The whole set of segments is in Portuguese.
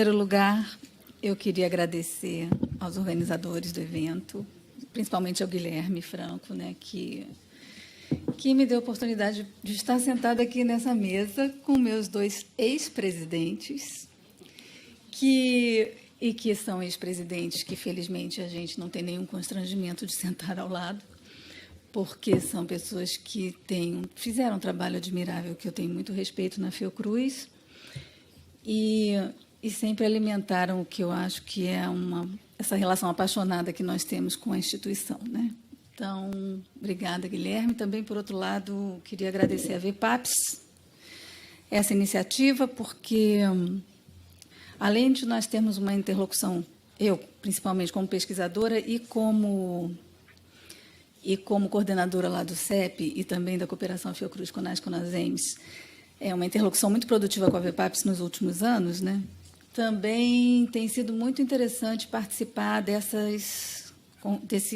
primeiro lugar, eu queria agradecer aos organizadores do evento, principalmente ao Guilherme Franco, né, que me deu a oportunidade de estar sentada aqui nessa mesa com meus dois ex-presidentes, que são ex-presidentes que, felizmente, a gente não tem nenhum constrangimento de sentar ao lado, porque são pessoas que fizeram um trabalho admirável, que eu tenho muito respeito na Fiocruz, e sempre alimentaram o que eu acho que é essa relação apaixonada que nós temos com a instituição, né? Então, obrigada, Guilherme. Também, por outro lado, queria agradecer a VPAPS, essa iniciativa, porque, além de nós termos uma interlocução, eu, principalmente, como pesquisadora e como coordenadora lá do CEP e também da Cooperação Fiocruz, CONAS, CONASEMS, é uma interlocução muito produtiva com a VPAPS nos últimos anos, né? Também tem sido muito interessante participar desses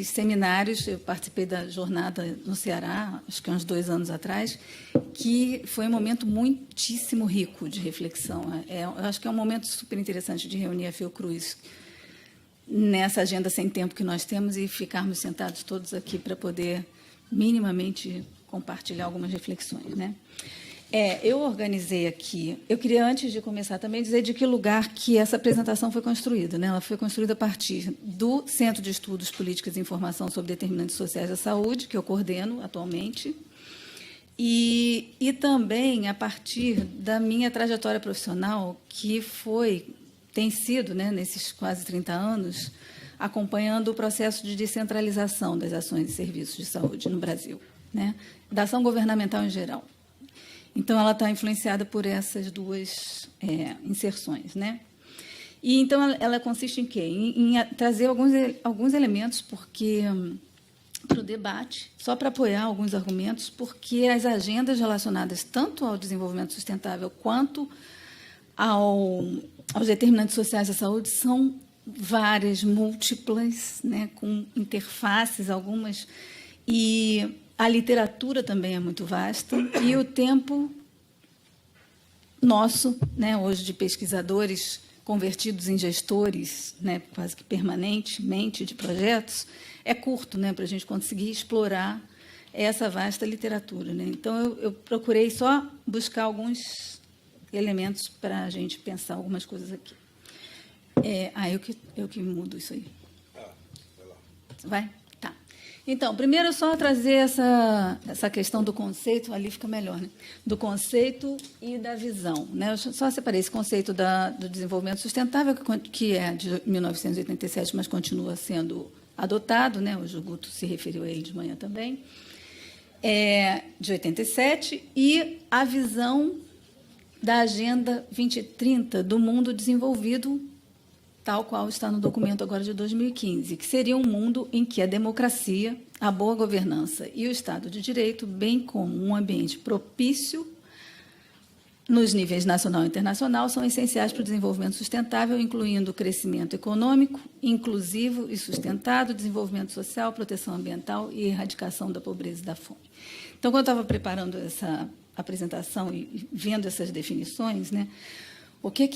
seminários. Eu participei da jornada no Ceará, acho que há uns 2 anos atrás, que foi um momento muitíssimo rico de reflexão. Eu acho que é um momento super interessante de reunir a Fiocruz nessa agenda sem tempo que nós temos e ficarmos sentados todos aqui para poder minimamente compartilhar algumas reflexões, né? Eu organizei aqui. Eu queria, antes de começar, também dizer de que lugar que essa apresentação foi construída, né? Ela foi construída a partir do Centro de Estudos Políticos e Informação sobre Determinantes Sociais da Saúde, que eu coordeno atualmente, e também a partir da minha trajetória profissional, que tem sido, né, nesses quase 30 anos, acompanhando o processo de descentralização das ações e serviços de saúde no Brasil, né? Da ação governamental em geral. Então, ela está influenciada por essas duas inserções, né? E, então, ela consiste em quê? Em trazer alguns elementos para o debate, só para apoiar alguns argumentos, porque as agendas relacionadas tanto ao desenvolvimento sustentável quanto aos determinantes sociais da saúde são várias, múltiplas, né, com interfaces algumas, e a literatura também é muito vasta, e o tempo nosso, né, hoje de pesquisadores convertidos em gestores, né, quase que permanentemente de projetos, é curto, né, para a gente conseguir explorar essa vasta literatura, né? Então, eu procurei só buscar alguns elementos para a gente pensar algumas coisas aqui. Eu que mudo isso aí. Vai lá. Vai? Tá. Então, primeiro, só trazer essa questão do conceito, ali fica melhor, né? Do conceito e da visão, né? Eu só separei esse conceito do desenvolvimento sustentável, que é de 1987, mas continua sendo adotado, né? Hoje o Guto se referiu a ele de manhã também, de 87, e a visão da Agenda 2030 do mundo desenvolvido, tal qual está no documento agora de 2015, que seria um mundo em que a democracia, a boa governança e o Estado de Direito, bem como um ambiente propício nos níveis nacional e internacional, são essenciais para o desenvolvimento sustentável, incluindo o crescimento econômico, inclusivo e sustentado, desenvolvimento social, proteção ambiental e erradicação da pobreza e da fome. Então, quando eu estava preparando essa apresentação e vendo essas definições, né, o que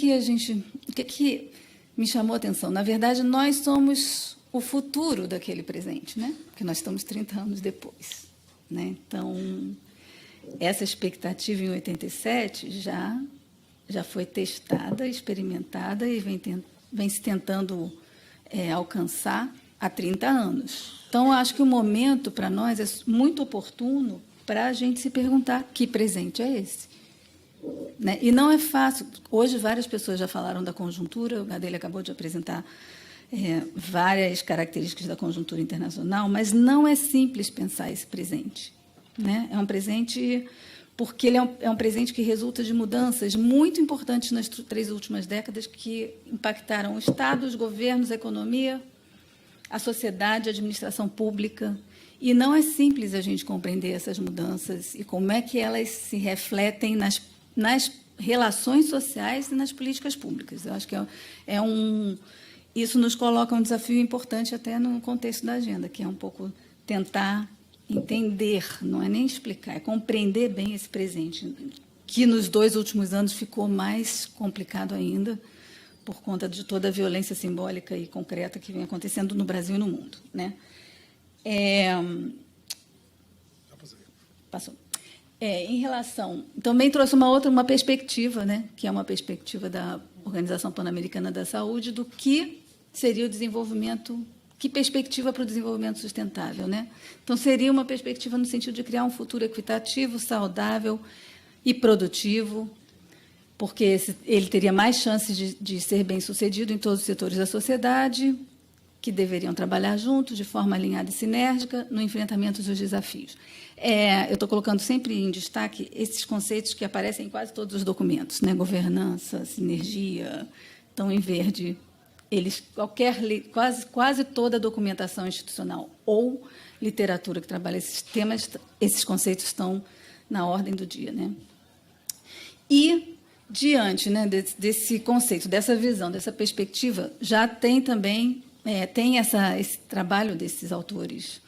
me chamou a atenção? Na verdade, nós somos o futuro daquele presente, né? Porque nós estamos 30 anos depois, né? Então, essa expectativa em 87 já foi testada, experimentada e vem se tentando alcançar há 30 anos. Então, acho que o momento para nós é muito oportuno para a gente se perguntar que presente é esse. Né? E não é fácil. Hoje, várias pessoas já falaram da conjuntura, o Adele acabou de apresentar várias características da conjuntura internacional, mas não é simples pensar esse presente. Né? É um presente porque ele é um presente que resulta de mudanças muito importantes nas 3 últimas décadas que impactaram o Estado, os governos, a economia, a sociedade, a administração pública. E não é simples a gente compreender essas mudanças e como é que elas se refletem nas relações sociais e nas políticas públicas. Eu acho que isso nos coloca um desafio importante até no contexto da agenda, que é um pouco tentar entender, não é nem explicar, é compreender bem esse presente, que nos 2 últimos anos ficou mais complicado ainda, por conta de toda a violência simbólica e concreta que vem acontecendo no Brasil e no mundo, né? Passou. Em relação, também trouxe uma perspectiva, né, que é uma perspectiva da Organização Pan-Americana da Saúde, do que seria o desenvolvimento, que perspectiva para o desenvolvimento sustentável, né? Então, seria uma perspectiva no sentido de criar um futuro equitativo, saudável e produtivo, porque ele teria mais chances de ser bem-sucedido em todos os setores da sociedade, que deveriam trabalhar juntos, de forma alinhada e sinérgica, no enfrentamento dos desafios. Eu estou colocando sempre em destaque esses conceitos que aparecem em quase todos os documentos, né? Governança, sinergia, estão em verde. Eles, quase toda a documentação institucional ou literatura que trabalha esses temas, esses conceitos estão na ordem do dia, né? E, diante, né, desse conceito, dessa visão, dessa perspectiva, já tem também esse trabalho desses autores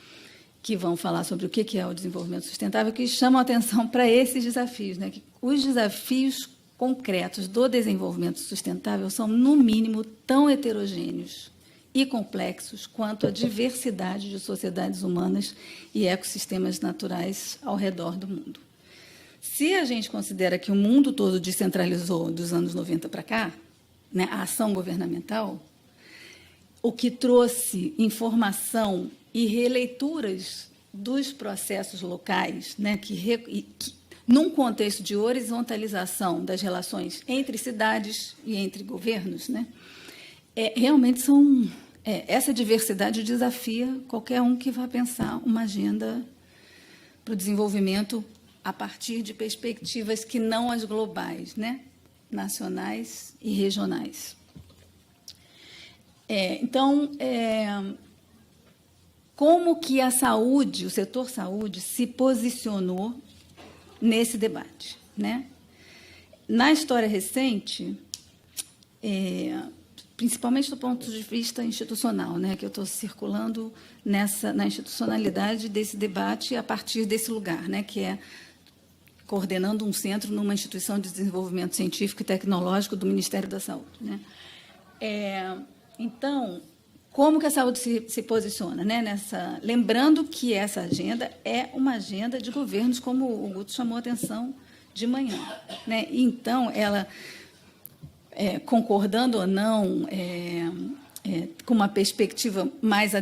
que vão falar sobre o que é o desenvolvimento sustentável, que chamam a atenção para esses desafios, né? Que os desafios concretos do desenvolvimento sustentável são, no mínimo, tão heterogêneos e complexos quanto a diversidade de sociedades humanas e ecossistemas naturais ao redor do mundo. Se a gente considera que o mundo todo descentralizou dos anos 90 para cá, né, a ação governamental, o que trouxe informação e releituras dos processos locais, né, num contexto de horizontalização das relações entre cidades e entre governos, né, realmente essa diversidade desafia qualquer um que vá pensar uma agenda para o desenvolvimento a partir de perspectivas que não as globais, né, nacionais e regionais. Então, como que a saúde, o setor saúde, se posicionou nesse debate, né? Na história recente, principalmente do ponto de vista institucional, né, que eu estou circulando na institucionalidade desse debate a partir desse lugar, né, que é coordenando um centro numa instituição de desenvolvimento científico e tecnológico do Ministério da Saúde, né? Então, como que a saúde se posiciona, né, lembrando que essa agenda é uma agenda de governos, como o Guto chamou a atenção de manhã, né? Então, ela, concordando ou não, com uma perspectiva mais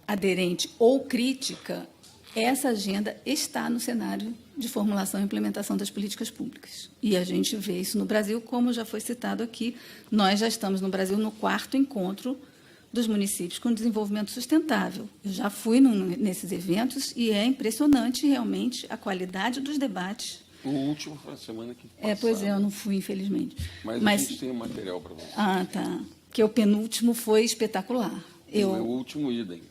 aderente ou crítica, essa agenda está no cenário de formulação e implementação das políticas públicas. E a gente vê isso no Brasil, como já foi citado aqui. Nós já estamos no Brasil no 4º encontro dos municípios com desenvolvimento sustentável. Eu já fui nesses eventos e é impressionante, realmente, a qualidade dos debates. O último foi a semana que passada. Pois eu não fui, infelizmente. Mas a gente tem um material para você. Ah, tá. Porque o penúltimo foi espetacular. O último idem.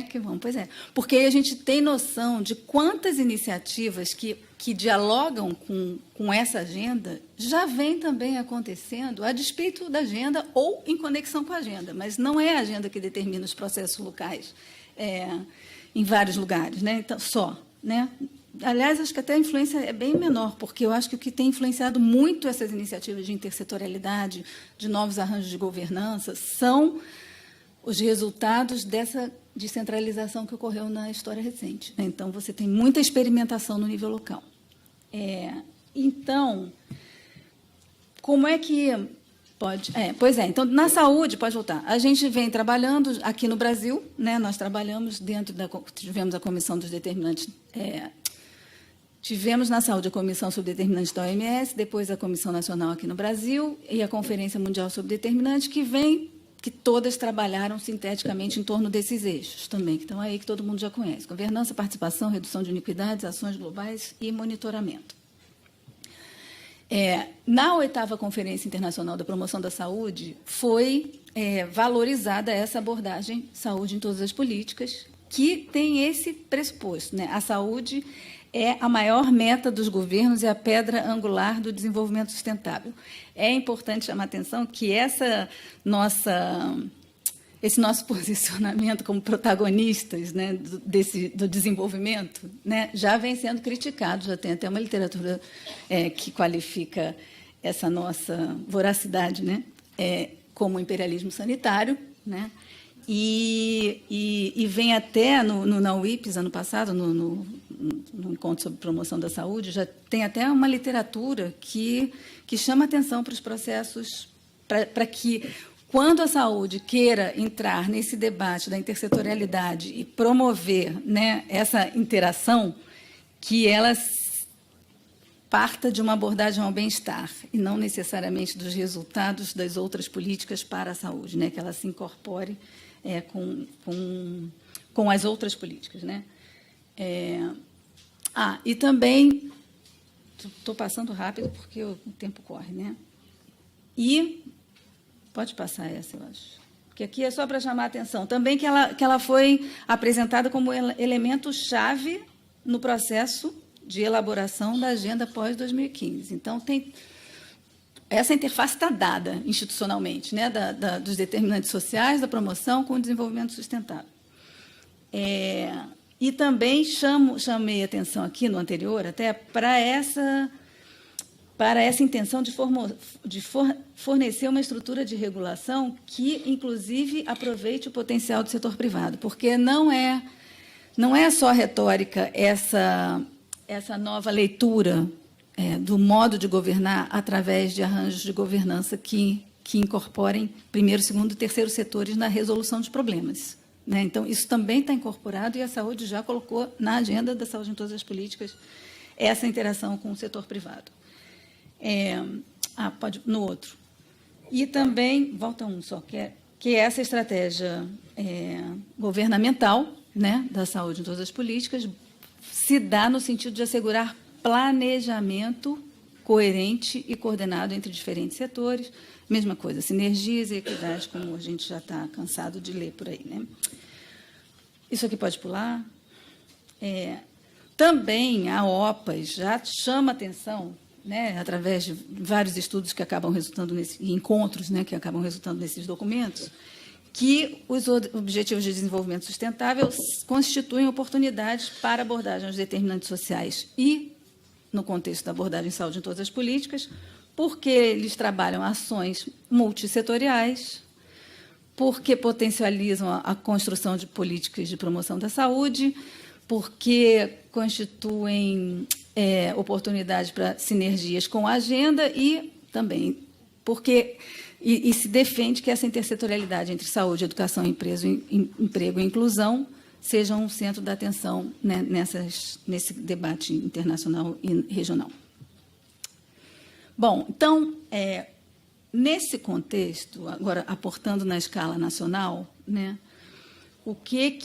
Que bom, pois é. Porque a gente tem noção de quantas iniciativas que dialogam com essa agenda já vem também acontecendo a despeito da agenda ou em conexão com a agenda, mas não é a agenda que determina os processos locais em vários lugares, né? Então, né? Aliás, acho que até a influência é bem menor, porque eu acho que o que tem influenciado muito essas iniciativas de intersetorialidade, de novos arranjos de governança, são os resultados dessa descentralização que ocorreu na história recente. Então, você tem muita experimentação no nível local. Então, como é que pode... então, na saúde, pode voltar. A gente vem trabalhando aqui no Brasil, né? Nós trabalhamos tivemos a comissão dos determinantes... tivemos na saúde a comissão sobre determinantes da OMS, depois a Comissão Nacional aqui no Brasil e a Conferência Mundial sobre Determinantes, que todas trabalharam sinteticamente em torno desses eixos também, que estão aí, que todo mundo já conhece. Governança, participação, redução de iniquidades, ações globais e monitoramento. Na 8ª Conferência Internacional da Promoção da Saúde, foi valorizada essa abordagem saúde em todas as políticas, que tem esse pressuposto, né? A saúde é a maior meta dos governos e a pedra angular do desenvolvimento sustentável. É importante chamar a atenção que esse nosso posicionamento como protagonistas, né, do desenvolvimento, né, já vem sendo criticado, já tem até uma literatura que qualifica essa nossa voracidade, né, como imperialismo sanitário, né? E vem até na UIPS, ano passado, no Encontro sobre Promoção da Saúde, já tem até uma literatura que chama atenção para os processos, para que, quando a saúde queira entrar nesse debate da intersetorialidade e promover, né, essa interação, que ela parta de uma abordagem ao bem-estar e não necessariamente dos resultados das outras políticas para a saúde, né, que ela se incorpore com as outras políticas, né? E também, estou passando rápido porque o tempo corre, né? E pode passar essa, eu acho, porque aqui é só para chamar a atenção. Também que ela foi apresentada como elemento-chave no processo de elaboração da agenda pós-2015. Então, essa interface está dada institucionalmente, né, dos determinantes sociais, da promoção com o desenvolvimento sustentável. E também chamei atenção aqui no anterior até para essa intenção de fornecer uma estrutura de regulação que, inclusive, aproveite o potencial do setor privado, porque não é só retórica essa nova leitura do modo de governar através de arranjos de governança que incorporem primeiro, segundo e terceiro setores na resolução de problemas, né? Então, isso também está incorporado e a saúde já colocou na agenda da saúde em todas as políticas essa interação com o setor privado. Pode no outro. E também, volta um só, que é essa estratégia governamental, né, da saúde em todas as políticas se dá no sentido de assegurar planejamento coerente e coordenado entre diferentes setores. Mesma coisa, sinergias e equidade, como a gente já está cansado de ler por aí, né? Isso aqui pode pular. Também a OPAS já chama atenção, né, através de vários estudos que acabam resultando encontros, né, que acabam resultando nesses documentos, que os Objetivos de Desenvolvimento Sustentável constituem oportunidades para abordagem aos determinantes sociais e, no contexto da abordagem em saúde em todas as políticas, porque eles trabalham ações multissetoriais, porque potencializam a construção de políticas de promoção da saúde, porque constituem oportunidades para sinergias com a agenda e também porque se defende que essa intersetorialidade entre saúde, educação, emprego e inclusão sejam um centro da atenção, né, nesse debate internacional e regional. Bom, então, nesse contexto, agora aportando na escala nacional, né, o que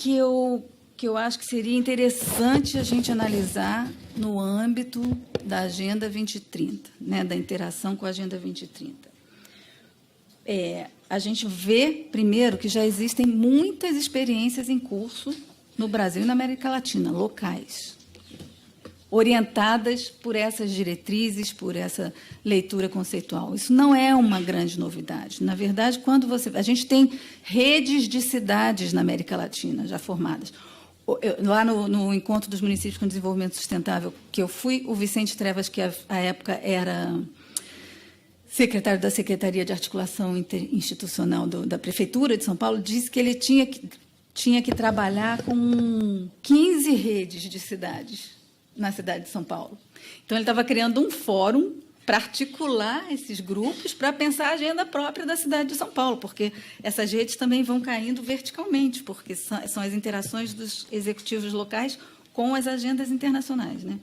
eu acho que seria interessante a gente analisar no âmbito da Agenda 2030, né, da interação com a Agenda 2030. A gente vê, primeiro, que já existem muitas experiências em curso no Brasil e na América Latina, locais, orientadas por essas diretrizes, por essa leitura conceitual. Isso não é uma grande novidade. Na verdade, a gente tem redes de cidades na América Latina já formadas. Lá no Encontro dos Municípios com Desenvolvimento Sustentável, que eu fui, o Vicente Trevas, que à época era secretário da Secretaria de Articulação Interinstitucional da Prefeitura de São Paulo, disse que ele tinha que trabalhar com 15 redes de cidades na cidade de São Paulo. Então, ele estava criando um fórum para articular esses grupos para pensar a agenda própria da cidade de São Paulo, porque essas redes também vão caindo verticalmente, porque são as interações dos executivos locais com as agendas internacionais, né?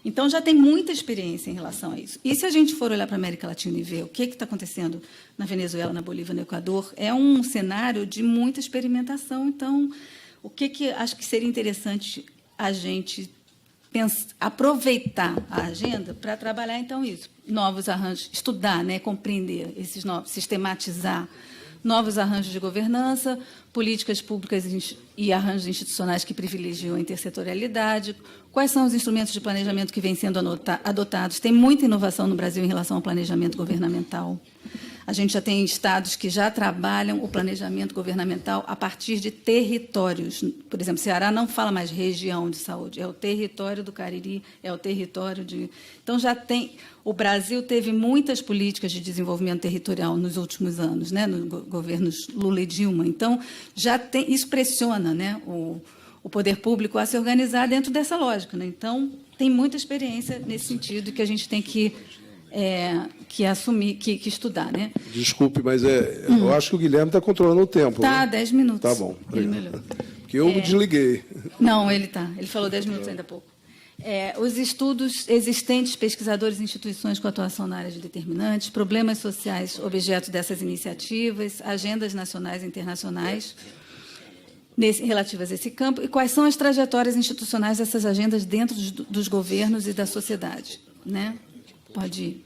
Então, já tem muita experiência em relação a isso. E se a gente for olhar para a América Latina e ver o que está acontecendo na Venezuela, na Bolívia, no Equador, é um cenário de muita experimentação. Então, o que acho que seria interessante a gente aproveitar a agenda para trabalhar, então, isso. Novos arranjos, estudar, né, compreender esses novos, sistematizar novos arranjos de governança, políticas públicas e arranjos institucionais que privilegiam a intersetorialidade, quais são os instrumentos de planejamento que vêm sendo adotados. Tem muita inovação no Brasil em relação ao planejamento governamental. A gente já tem estados que já trabalham o planejamento governamental a partir de territórios. Por exemplo, Ceará não fala mais região de saúde, é o território do Cariri, é o território de... Então, já tem... O Brasil teve muitas políticas de desenvolvimento territorial nos últimos anos, né, nos governos Lula e Dilma. Então, já tem... Isso pressiona, né, o poder público a se organizar dentro dessa lógica, né? Então, tem muita experiência nesse sentido que a gente tem que assumir, que estudar, né? Desculpe, mas eu acho que o Guilherme está controlando o tempo. Tá, né? 10 minutos. Tá bom, obrigado. Porque eu desliguei. Não, ele está. Ele falou 10 minutos ainda há pouco. Os estudos existentes, pesquisadores e instituições com atuação na área de determinantes, problemas sociais objeto dessas iniciativas, agendas nacionais e internacionais relativas a esse campo, e quais são as trajetórias institucionais dessas agendas dentro dos governos e da sociedade, né? Pode ir.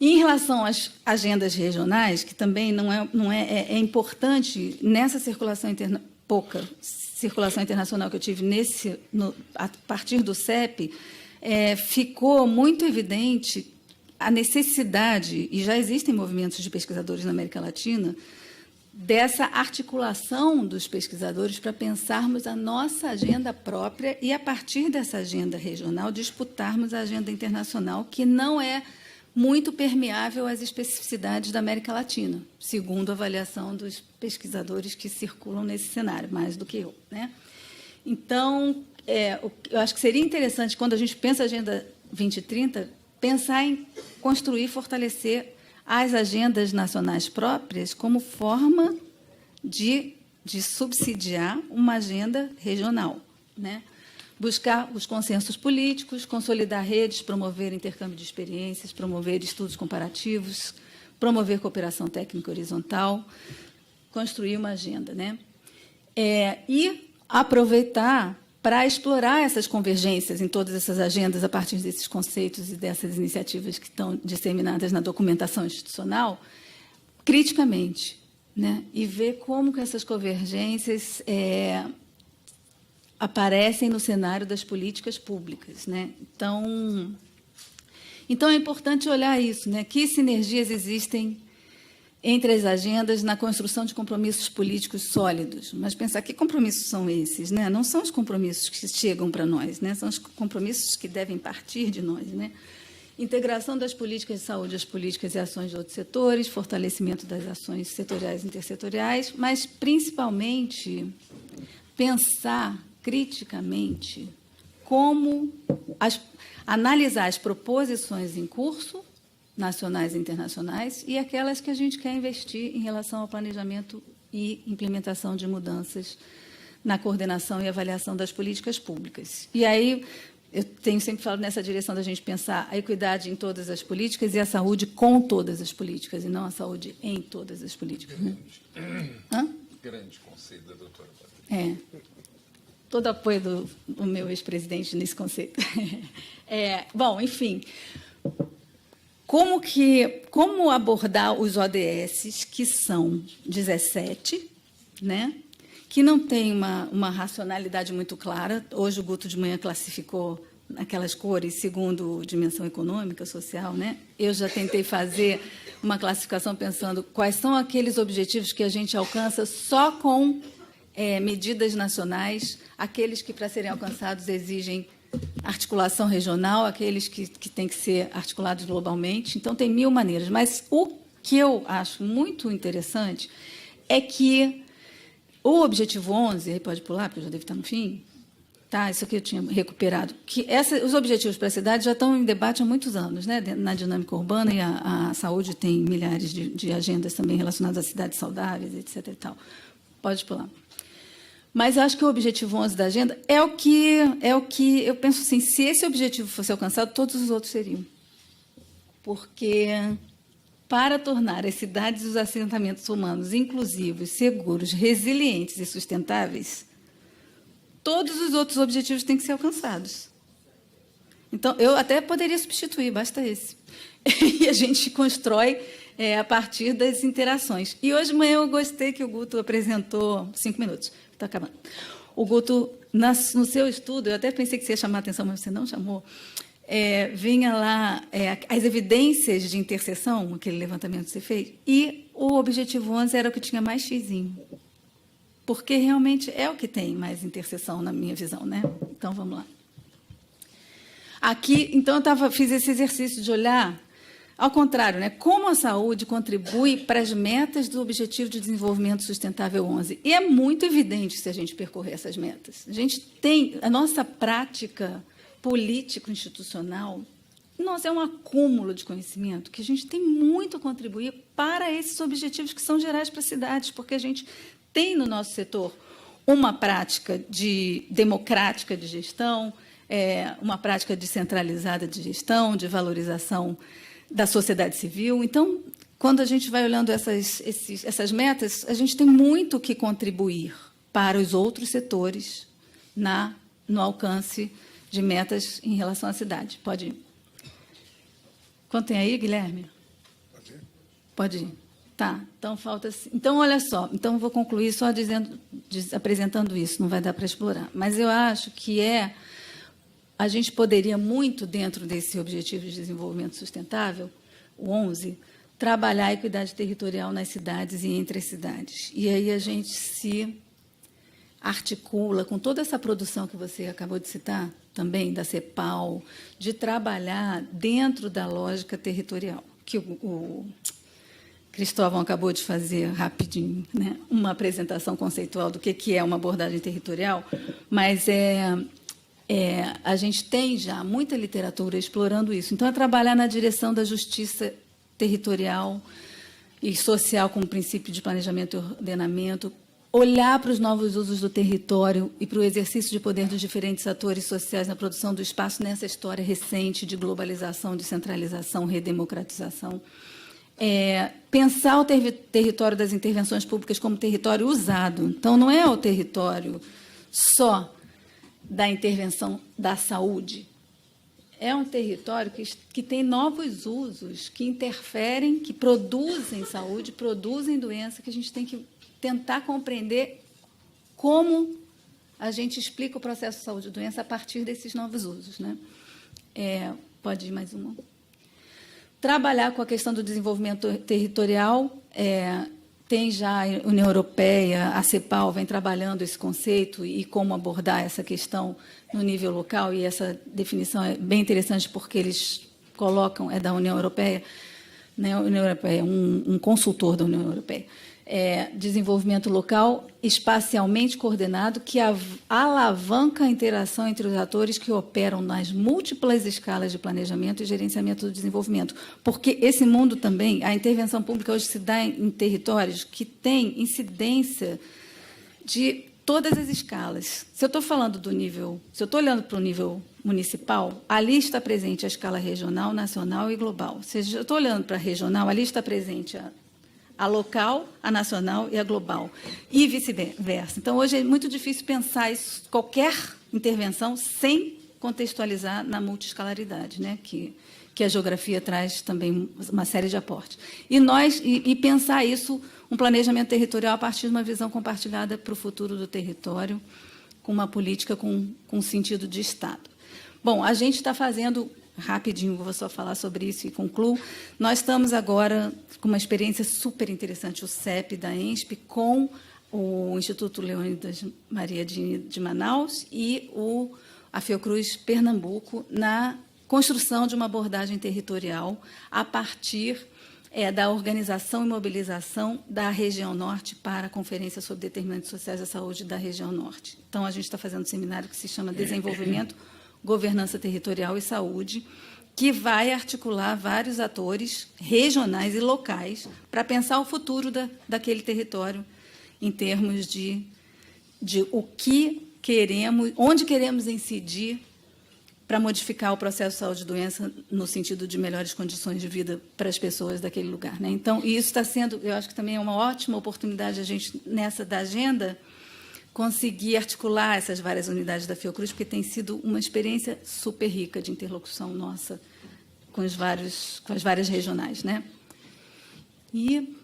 Em relação às agendas regionais, que também é importante nessa circulação pouca circulação internacional que eu tive a partir do CEP, ficou muito evidente a necessidade, e já existem movimentos de pesquisadores na América Latina, dessa articulação dos pesquisadores para pensarmos a nossa agenda própria e, a partir dessa agenda regional, disputarmos a agenda internacional, que não é muito permeável às especificidades da América Latina, segundo a avaliação dos pesquisadores que circulam nesse cenário, mais do que eu, né? Então, eu acho que seria interessante, quando a gente pensa a Agenda 2030, pensar em construir e fortalecer as agendas nacionais próprias como forma de subsidiar uma agenda regional, né? Buscar os consensos políticos, consolidar redes, promover intercâmbio de experiências, promover estudos comparativos, promover cooperação técnica horizontal, construir uma agenda, né? E aproveitar para explorar essas convergências em todas essas agendas a partir desses conceitos e dessas iniciativas que estão disseminadas na documentação institucional, criticamente, né? E ver como que essas convergências aparecem no cenário das políticas públicas, né? Então é importante olhar isso, né? Que sinergias existem entre as agendas na construção de compromissos políticos sólidos. Mas pensar que compromissos são esses, né? Não são os compromissos que chegam para nós, né? São os compromissos que devem partir de nós, né? Integração das políticas de saúde às políticas e ações de outros setores, fortalecimento das ações setoriais e intersetoriais, mas, principalmente, pensar criticamente como analisar as proposições em curso, nacionais e internacionais, e aquelas que a gente quer investir em relação ao planejamento e implementação de mudanças na coordenação e avaliação das políticas públicas. E aí, eu sempre falado nessa direção da gente pensar a equidade em todas as políticas e a saúde com todas as políticas, e não a saúde em todas as políticas. Né? Grande conceito da doutora. Todo apoio do meu ex-presidente nesse conceito. Bom, enfim... Como abordar os ODS, que são 17, né? Que não tem uma racionalidade muito clara. Hoje o Guto de manhã classificou aquelas cores segundo dimensão econômica, social, né? Eu já tentei fazer uma classificação pensando quais são aqueles objetivos que a gente alcança só com medidas nacionais, aqueles que, para serem alcançados, exigem articulação regional, aqueles que têm que ser articulados globalmente. Então, tem 1000 maneiras. Mas o que eu acho muito interessante é que o objetivo 11, aí pode pular, porque eu já devo estar no fim, tá? Isso aqui eu tinha recuperado, que os objetivos para a cidade já estão em debate há muitos anos, né? Na dinâmica urbana, e a saúde tem milhares de agendas também relacionadas a cidades saudáveis, etc. e tal. Pode pular. Mas acho que o objetivo 11 da agenda é o que eu penso assim, se esse objetivo fosse alcançado, todos os outros seriam. Porque, para tornar as cidades e os assentamentos humanos inclusivos, seguros, resilientes e sustentáveis, todos os outros objetivos têm que ser alcançados. Então, eu até poderia substituir, basta esse. E a gente constrói a partir das interações. E hoje de manhã eu gostei que o Guto apresentou... 5 minutos. Está acabando. O Guto, no seu estudo, eu até pensei que você ia chamar a atenção, mas você não chamou, vinha lá as evidências de interseção, aquele levantamento que você fez, e o objetivo 11 era o que tinha mais xizinho. Porque realmente é o que tem mais interseção, na minha visão, né? Então, vamos lá. Aqui, então, fiz esse exercício de olhar ao contrário, né? Como a saúde contribui para as metas do Objetivo de Desenvolvimento Sustentável 11. E é muito evidente se a gente percorrer essas metas. A gente tem a nossa prática político-institucional, nossa, é um acúmulo de conhecimento que a gente tem muito a contribuir para esses objetivos que são gerais para as cidades, porque a gente tem no nosso setor uma prática democrática de gestão, uma prática descentralizada de gestão, de valorização da sociedade civil. Então, quando a gente vai olhando essas metas, a gente tem muito que contribuir para os outros setores no alcance de metas em relação à cidade. Pode ir. Quanto tem aí, Guilherme? Pode ir. Pode ir. Tá, então falta... Então, olha só, então vou concluir só apresentando isso, não vai dar para explorar. Mas eu acho que a gente poderia muito, dentro desse Objetivo de Desenvolvimento Sustentável, o 11, trabalhar a equidade territorial nas cidades e entre as cidades. E aí a gente se articula com toda essa produção que você acabou de citar, também da CEPAL, de trabalhar dentro da lógica territorial, que o Cristóvão acabou de fazer rapidinho, né? Uma apresentação conceitual do que é uma abordagem territorial, mas a gente tem já muita literatura explorando isso. Então, é trabalhar na direção da justiça territorial e social como princípio de planejamento e ordenamento, olhar para os novos usos do território e para o exercício de poder dos diferentes atores sociais na produção do espaço nessa história recente de globalização, descentralização, redemocratização. Pensar o território das intervenções públicas como território usado. Então, não é o território só da intervenção da saúde. É um território que tem novos usos, que interferem, que produzem saúde, produzem doença, que a gente tem que tentar compreender como a gente explica o processo de saúde e doença a partir desses novos usos, né? Pode ir mais uma. Trabalhar com a questão do desenvolvimento territorial, tem já a União Europeia, a CEPAL vem trabalhando esse conceito e como abordar essa questão no nível local, e essa definição é bem interessante porque eles colocam, da União Europeia, né? A União Europeia é um consultor da União Europeia. Desenvolvimento local espacialmente coordenado que alavanca a interação entre os atores que operam nas múltiplas escalas de planejamento e gerenciamento do desenvolvimento. Porque esse mundo também, a intervenção pública hoje se dá em territórios que têm incidência de todas as escalas. Se eu estou falando se eu estou olhando para o nível municipal, ali está presente a escala regional, nacional e global. Se eu estou olhando para a regional, ali está presente a local, a nacional e a global, e vice-versa. Então, hoje é muito difícil pensar qualquer intervenção sem contextualizar na multiescalaridade, né? Que a geografia traz também uma série de aportes. E pensar isso, um planejamento territorial a partir de uma visão compartilhada para o futuro do território, com uma política com sentido de Estado. Bom, a gente está fazendo... Rapidinho, vou só falar sobre isso e concluo. Nós estamos agora com uma experiência super interessante, o CEP da ENSP, com o Instituto Leônidas Maria de Manaus e a Fiocruz Pernambuco na construção de uma abordagem territorial a partir da organização e mobilização da região norte para a Conferência sobre Determinantes Sociais da Saúde da região norte. Então, a gente está fazendo um seminário que se chama Desenvolvimento, Governança Territorial e Saúde, que vai articular vários atores regionais e locais para pensar o futuro daquele território em termos de o que queremos, onde queremos incidir para modificar o processo de saúde e doença no sentido de melhores condições de vida para as pessoas daquele lugar, né? Então, e isso está sendo, eu acho que também é uma ótima oportunidade a gente, nessa da agenda, conseguir articular essas várias unidades da Fiocruz, porque tem sido uma experiência super rica de interlocução nossa com as várias regionais, né? E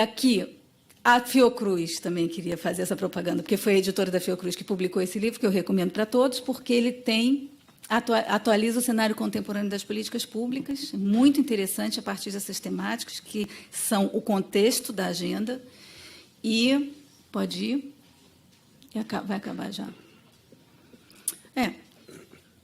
aqui, a Fiocruz também queria fazer essa propaganda, porque foi a editora da Fiocruz que publicou esse livro, que eu recomendo para todos, porque ele tem atualiza o cenário contemporâneo das políticas públicas, muito interessante a partir dessas temáticas, que são o contexto da agenda, e pode ir, vai acabar já.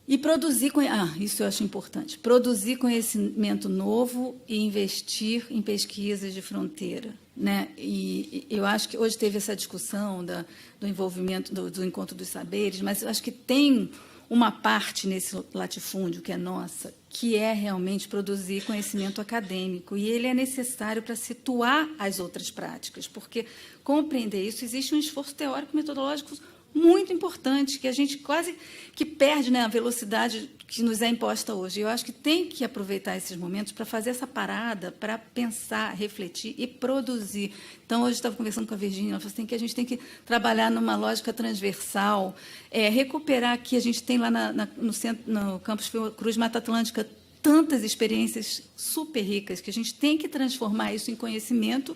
E produzir, isso eu acho importante, produzir conhecimento novo e investir em pesquisas de fronteira, né? E eu acho que hoje teve essa discussão do envolvimento do encontro dos saberes, mas eu acho que tem uma parte nesse latifúndio que é nossa, que é realmente produzir conhecimento acadêmico, e ele é necessário para situar as outras práticas, porque compreender isso existe um esforço teórico metodológico muito importante, que a gente quase que perde, né, a velocidade que nos é imposta hoje. Eu acho que tem que aproveitar esses momentos para fazer essa parada, para pensar, refletir e produzir. Então, hoje eu estava conversando com a Virgínia, ela falou assim, que a gente tem que trabalhar numa lógica transversal, recuperar que a gente tem lá no campus Cruz Mata Atlântica tantas experiências super ricas, que a gente tem que transformar isso em conhecimento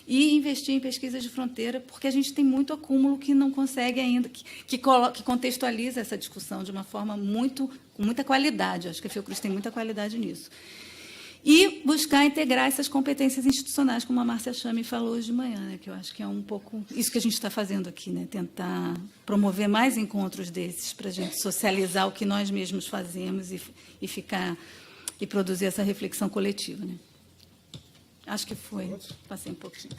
e investir em pesquisas de fronteira, porque a gente tem muito acúmulo que não consegue ainda, que contextualiza essa discussão de uma forma com muita qualidade. Acho que a Fiocruz tem muita qualidade nisso. E buscar integrar essas competências institucionais, como a Márcia Chame falou hoje de manhã, né, que eu acho que é um pouco isso que a gente está fazendo aqui, né, tentar promover mais encontros desses para a gente socializar o que nós mesmos fazemos e produzir essa reflexão coletiva, né. Acho que foi. Passei um pouquinho.